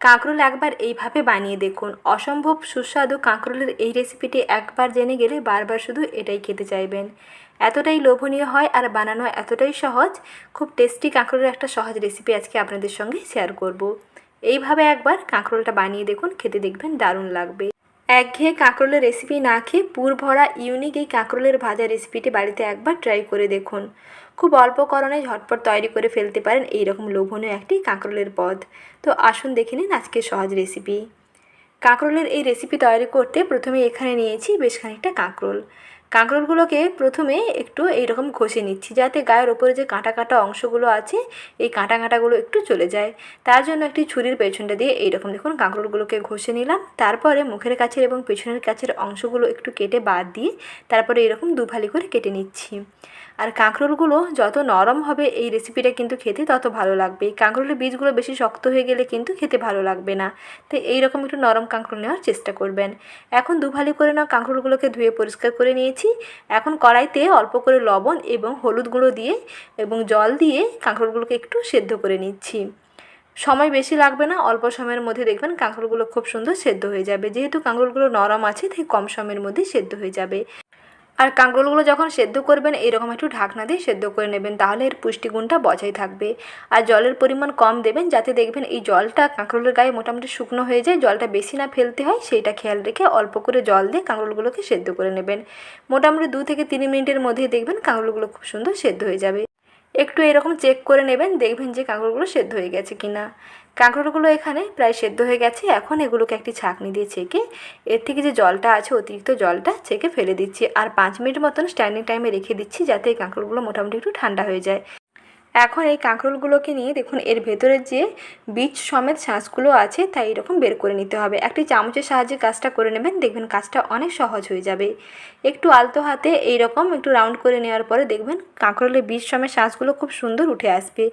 কাঁকরোল একবার এইভাবে বানিয়ে দেখুন। অসম্ভব সুস্বাদু কাঁকরোলের এই রেসিপিটি একবার জেনে গেলে বারবার শুধু এটাই খেতে চাইবেন। এতটাই লোভনীয় হয় আর বানানো এতটাই সহজ। খুব টেস্টি কাঁকরোলের একটা সহজ রেসিপি আজকে আপনাদের সঙ্গে শেয়ার করব। এইভাবে একবার কাঁকরোলটা বানিয়ে দেখুন, খেতে দেখবেন দারুণ লাগবে। একঘেয়ে কাঁকরোলের রেসিপি না খেয়ে পুরভরা ইউনিক এই কাঁকরোলের ভাজা রেসিপিটি বাড়িতে একবার ট্রাই করে দেখুন। খুব অল্প করণে ঝটপট তৈরি করে ফেলতে পারেন এইরকম লোভনীয় একটি কাঁকরোলের পদ। তো আসুন দেখে নিন আজকের সহজ রেসিপি। কাঁকরোলের এই রেসিপি তৈরি করতে প্রথমে এখানে নিয়েছি বেশ খানিকটা কাঁকরোল। কাঁকরোলগুলোকে প্রথমে একটু এইরকম ঘষে নিচ্ছি, যাতে গায়ের ওপরে যে কাঁটা কাঁটা অংশগুলো আছে এই কাঁটা কাঁটাগুলো একটু চলে যায়। তার জন্য একটি ছুরির পেছনটা দিয়ে এইরকম দেখুন কাঁকরোলগুলোকে ঘষে নিলাম। তারপরে মুখের কাছের এবং পেছনের কাছের অংশগুলো একটু কেটে বাদ দিয়ে তারপরে এরকম দুফালি করে কেটে নিচ্ছি। আর কাঁকরোলগুলো যত নরম হবে এই রেসিপিটা কিন্তু খেতে তত ভালো লাগবে। কাঁকরোলের বীজগুলো বেশি শক্ত হয়ে গেলে কিন্তু খেতে ভালো লাগবে না। তো এইরকম একটু নরম কাঁকরোল নেওয়ার চেষ্টা করবেন। এখন দুফালি করে নেওয়া কাঁকরোলগুলোকে ধুয়ে পরিষ্কার করে নিয়েছি। এখন কড়াইতে অল্প করে লবণ এবং হলুদ গুঁড়ো দিয়ে এবং জল দিয়ে কাঁকরোলগুলোকে একটু সেদ্ধ করে নিচ্ছি। সময় বেশি লাগবে না, অল্প সময়ের মধ্যে দেখবেন কাঁকরোলগুলো খুব সুন্দর সেদ্ধ হয়ে যাবে। যেহেতু কাঁকরোলগুলো নরম আছে তাই কম সময়ের মধ্যেই সেদ্ধ হয়ে যাবে। আর কাঁকরোলগুলো যখন সেদ্ধ করবেন এরকম একটু ঢাকনা দিয়ে সেদ্ধ করে নেবেন, তাহলে এর পুষ্টিগুণটা বজায় থাকবে। আর জলের পরিমাণ কম দেবেন, যাতে দেখবেন এই জলটা কাঁকরোলের গায়ে মোটামুটি শুকনো হয়ে যায়, জলটা বেশি না ফেলতে হয় সেইটা খেয়াল রেখে অল্প করে জল দিয়ে কাঁকরোলগুলোকে সেদ্ধ করে নেবেন। মোটামুটি 2 থেকে 3 মিনিটের মধ্যেই দেখবেন কাঁকরোলগুলো খুব সুন্দর সেদ্ধ হয়ে যাবে। একটু এরকম চেক করে নেবেন, দেখবেন যে কাঁকরোলগুলো সেদ্ধ হয়ে গেছে কিনা। কাঁকরোলগুলো এখানে প্রায় সেদ্ধ হয়ে গেছে। এখন এগুলোকে একটি ছাঁকনি দিয়ে ছেঁকে এর থেকে যে জলটা আছে অতিরিক্ত জলটা ছেঁকে ফেলে দিচ্ছি। আর 5 মিনিট মতন স্ট্যান্ডিং টাইমে রেখে দিচ্ছি, যাতে এই কাঁকরোলগুলো মোটামুটি একটু ঠান্ডা হয়ে যায়। এখন এই কাঁকরোলগুলোকে নিয়ে দেখুন এর ভেতরের যে বীজ সমেত শাঁসগুলো আছে তাই এরকম বের করে নিতে হবে। একটি চামচের সাহায্যে কাজটা করে নেবেন, দেখবেন কাজটা অনেক সহজ হয়ে যাবে। একটু আলতো হাতে এইরকম একটু রাউন্ড করে নেওয়ার পরে দেখবেন কাঁকরোলের বীজ সমেত শাঁসগুলো খুব সুন্দর উঠে আসবে।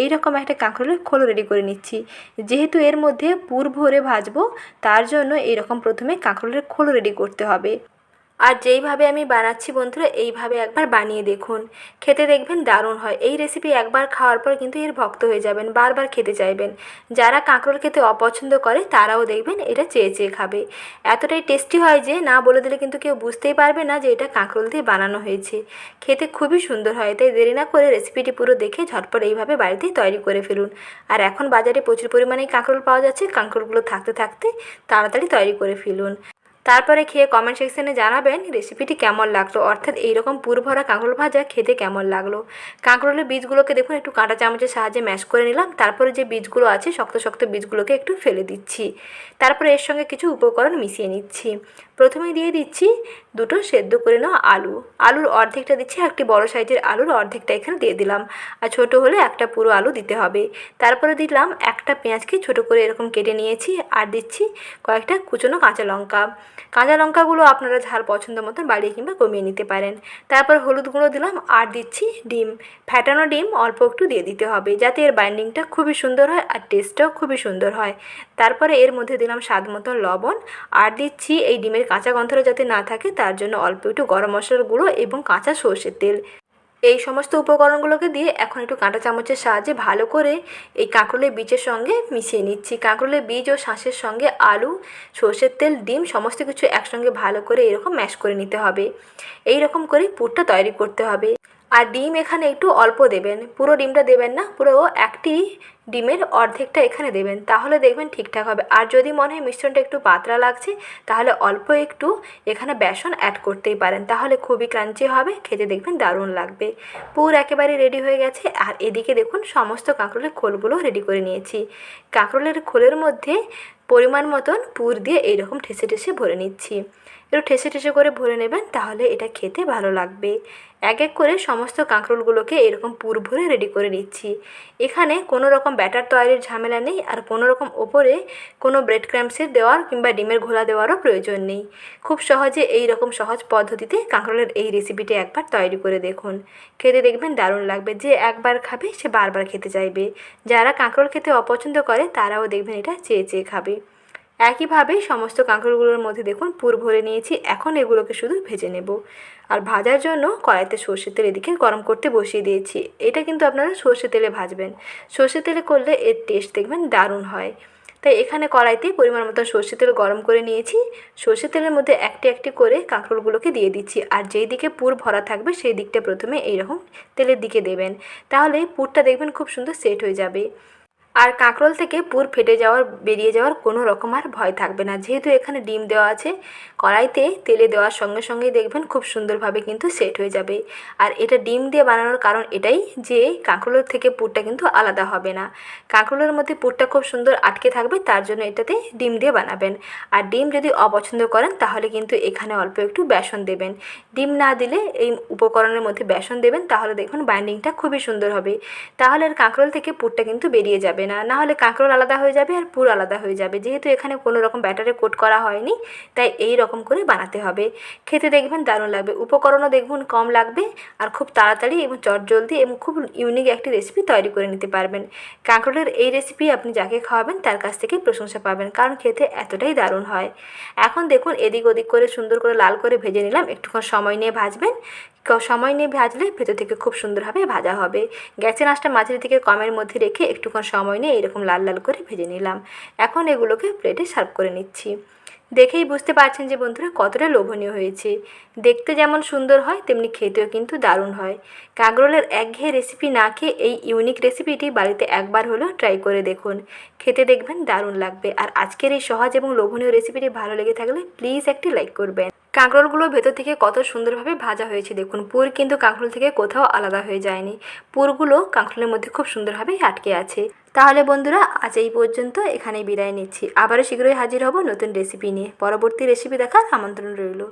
এইরকম একটা কাঁকরোলের খোল রেডি করে নিচ্ছি। যেহেতু এর মধ্যে পুর ভরে ভাজবো তার জন্য এইরকম প্রথমে কাঁকরোলের খোল রেডি করতে হবে। আর যেইভাবে আমি বানাচ্ছি বন্ধুরা এইভাবে একবার বানিয়ে দেখুন, খেতে দেখবেন দারুণ হয়। এই রেসিপি একবার খাওয়ার পর কিন্তু এর ভক্ত হয়ে যাবেন, বারবার খেতে চাইবেন। যারা কাঁকরোল খেতে অপছন্দ করে তারাও দেখবেন এটা চেয়ে চেয়ে খাবে। এতটাই টেস্টি হয় যে না বলে দিলে কিন্তু কেউ বুঝতেই পারবে না যে এটা কাঁকরোল দিয়ে বানানো হয়েছে। খেতে খুবই সুন্দর হয়। তাই দেরি না করে রেসিপিটি পুরো দেখে ঝটপট এইভাবে বাড়িতেই তৈরি করে ফেলুন। আর এখন বাজারে প্রচুর পরিমাণে কাঁকরোল পাওয়া যাচ্ছে, কাঁকরোলগুলো থাকতে থাকতে তাড়াতাড়ি তৈরি করে ফেলুন। তারপরে খেয়ে কমেন্ট সেকশনে জানাবেন রেসিপিটি কেমন লাগলো, অর্থাৎ এইরকম পুরভরা কাঁকরোল ভাজা খেতে কেমন লাগলো। কাঁকরোলের বীজগুলোকে দেখুন একটু কাঁটা চামচের সাহায্যে ম্যাশ করে নিলাম। তারপরে যে বীজগুলো আছে শক্ত শক্ত বীজগুলোকে একটু ফেলে দিচ্ছি। তারপরে এর সঙ্গে কিছু উপকরণ মিশিয়ে নিচ্ছি। প্রথমে দিয়ে দিচ্ছি দুটো সেদ্ধ করে নেওয়া আলু। আলুর অর্ধেকটা দিচ্ছি, একটি বড় সাইজের আলুর অর্ধেকটা এখানে দিয়ে দিলাম। আর ছোটো হলে একটা পুরো আলু দিতে হবে। তারপরে দিলাম একটা পেঁয়াজকে ছোটো করে এরকম কেটে নিয়েছি। আর দিচ্ছি কয়েকটা কুচনো কাঁচা লঙ্কা। কাঁচা লঙ্কাগুলো আপনারা ঝাল পছন্দ মতন বাড়িয়ে কিংবা কমিয়ে নিতে পারেন। তারপর হলুদ গুঁড়ো দিলাম আর দিচ্ছি ডিম। ফ্যাটানো ডিম অল্প একটু দিয়ে দিতে হবে, যাতে এর বাইন্ডিংটা খুবই সুন্দর হয় আর টেস্টটাও খুবই সুন্দর হয়। তারপরে এর মধ্যে দিলাম স্বাদ মতো লবণ। আর দিচ্ছি এই ডিমের কাঁচা গন্ধটা যাতে না থাকে তার জন্য অল্প একটু গরম মশলার গুঁড়ো এবং কাঁচা সর্ষের তেল। এই সমস্ত উপকরণগুলোকে দিয়ে এখন একটু কাঁটা চামচের সাহায্যে ভালো করে এই কাঁকরোলের বীজের সঙ্গে মিশিয়ে নিচ্ছি। কাঁকরোলের বীজ ও শাঁসের সঙ্গে আলু, সর্ষের তেল, ডিম সমস্ত কিছু একসঙ্গে ভালো করে এরকম ম্যাশ করে নিতে হবে। এই রকম করে পুরটা তৈরি করতে হবে। আর ডিম এখানে একটু অল্প দেবেন, পুরো ডিমটা দেবেন না, পুরো একটি ডিমের অর্ধেকটা এখানে দেবেন, তাহলে দেখবেন ঠিকঠাক হবে। আর যদি মনে হয় মিশ্রণটা একটু পাতলা লাগছে তাহলে অল্প একটু এখানে বেসন অ্যাড করতেই পারেন, তাহলে খুবই ক্রাঞ্চি হবে, খেতে দেখবেন দারুণ লাগবে। পুর একেবারে রেডি হয়ে গেছে। আর এদিকে দেখুন সমস্ত কাঁকরোলের খোলগুলো রেডি করে নিয়েছি। কাঁকরোলের খোলের মধ্যে পরিমাণ মতন পুর দিয়ে এইরকম ঠেসে ঠেসে ভরে নিচ্ছি। একটু ঠেসে ঠেসে করে ভরে নেবেন, তাহলে এটা খেতে ভালো লাগবে। এক এক করে সমস্ত কাঁকরোলগুলোকে এরকম পুর ভরে রেডি করে নিচ্ছি। এখানে কোনো রকম ব্যাটার তৈরির ঝামেলা নেই, আর কোনো রকম ওপরে কোনো ব্রেড ক্রাম্বসের দেওয়ার কিংবা ডিমের ঘোলা দেওয়ারও প্রয়োজন নেই। খুব সহজে এই রকম সহজ পদ্ধতিতে কাঁকরোলের এই রেসিপিটি একবার তৈরি করে দেখুন, খেতে দেখবেন দারুণ লাগবে। যে একবার খাবে সে বারবার খেতে চাইবে। যারা কাঁকরোল খেতে অপছন্দ করে তারাও দেখবেন এটা চেয়ে চেয়ে খাবে। একইভাবে সমস্ত কাঁকরোলগুলোর মধ্যে দেখুন পুর ভরে নিয়েছি। এখন এগুলোকে শুধু ভেজে নেব। আর ভাজার জন্য কড়াইতে সর্ষের তেল এদিকে গরম করতে বসিয়ে দিয়েছি। এটা কিন্তু আপনারা সর্ষের তেলে ভাজবেন, সর্ষের তেলে করলে এর টেস্ট দেখবেন দারুণ হয়। তাই এখানে কড়াইতে পরিমাণ মতো সর্ষে তেল গরম করে নিয়েছি। সর্ষে তেলের মধ্যে একটি একটি করে কাঁকরোলগুলোকে দিয়ে দিচ্ছি। আর যেই দিকে পুর ভরা থাকবে সেই দিকটা প্রথমে এইরকম তেলের দিকে দেবেন, তাহলে পুরটা দেখবেন খুব সুন্দর সেট হয়ে যাবে। আর কাঁকরোল থেকে পুর ফেটে যাওয়ার, বেরিয়ে যাওয়ার কোনো রকম আর ভয় থাকবে না, যেহেতু এখানে ডিম দেওয়া আছে। কড়াইতে তেলে দেওয়ার সঙ্গে সঙ্গেই দেখবেন খুব সুন্দরভাবে কিন্তু সেট হয়ে যাবে। আর এটা ডিম দিয়ে বানানোর কারণ এটাই যে কাঁকরোলের থেকে পুরটা কিন্তু আলাদা হবে না, কাঁকরোলের মধ্যে পুরটা খুব সুন্দর আটকে থাকবে, তার জন্য এটাতে ডিম দিয়ে বানাবেন। আর ডিম যদি অপছন্দ করেন তাহলে কিন্তু এখানে অল্প একটু বেসন দেবেন। ডিম না দিলে এই উপকরণের মধ্যে বেসন দেবেন, তাহলে দেখুন বাইন্ডিংটা খুবই সুন্দর হবে। তাহলে আর কাঁকরোল থেকে পুরটা কিন্তু বেরিয়ে যাবে না, নাহলে কাঁকরোল আলাদা হয়ে যাবে আর পুর আলাদা হয়ে যাবে। যেহেতু এখানে কোনো রকম ব্যাটারে কোট করা হয়নি, তাই এই রকম করে বানাতে হবে। খেতে দেখবেন দারুণ লাগবে, উপকরণও দেখুন কম লাগবে, আর খুব তাড়াতাড়ি এবং চটজলদি এবং খুব ইউনিক একটি রেসিপি তৈরি করে নিতে পারবেন। কাঁকরোলের এই রেসিপি আপনি যাকে খাওয়াবেন তার কাছ থেকেই প্রশংসা পাবেন, কারণ খেতে এতটাই দারুণ হয়। এখন দেখুন এদিক ওদিক করে সুন্দর করে লাল করে ভেজে নিলাম। একটুক্ষণ সময় নিয়ে ভাজবেন, সময় নিয়ে ভাজলে ভেতর থেকে খুব সুন্দরভাবে ভাজা হবে। গ্যাসের আঁচটা মাঝারি থেকে কমের মধ্যে রেখে একটুক্ষণ সময় নিয়ে এরকম লাল লাল করে ভেজে নিলাম। এখন এগুলোকে প্লেটে সার্ভ করে নিচ্ছি। দেখেই বুঝতে পারছেন যে বন্ধুরা কতটা লোভনীয় হয়েছে। দেখতে যেমন সুন্দর হয় তেমনি খেতেও কিন্তু দারুণ হয়। কাঁকরোলের একঘেয়ে রেসিপি না খেয়ে এই ইউনিক রেসিপিটি বাড়িতে একবার হলেও ট্রাই করে দেখুন, খেতে দেখবেন দারুণ লাগবে। আর আজকের এই সহজ এবং লোভনীয় রেসিপিটি ভালো লেগে থাকলে প্লিজ একটি লাইক করবেন। কাঁকরোলগুলো ভেতর থেকে কত সুন্দরভাবে ভাজা হয়েছে দেখুন, পুর কিন্তু কাঁকরোল থেকে কোথাও আলাদা হয়ে যায়নি, পুরগুলো কাঁকরোলের মধ্যে খুব সুন্দরভাবে আটকে আছে। তাহলে বন্ধুরা আজ এই পর্যন্ত, এখানেই বিদায় নিচ্ছি। আবারও শীঘ্রই হাজির হব নতুন রেসিপি নিয়ে। পরবর্তী রেসিপি দেখার আমন্ত্রণ রইল।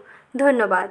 ধন্যবাদ।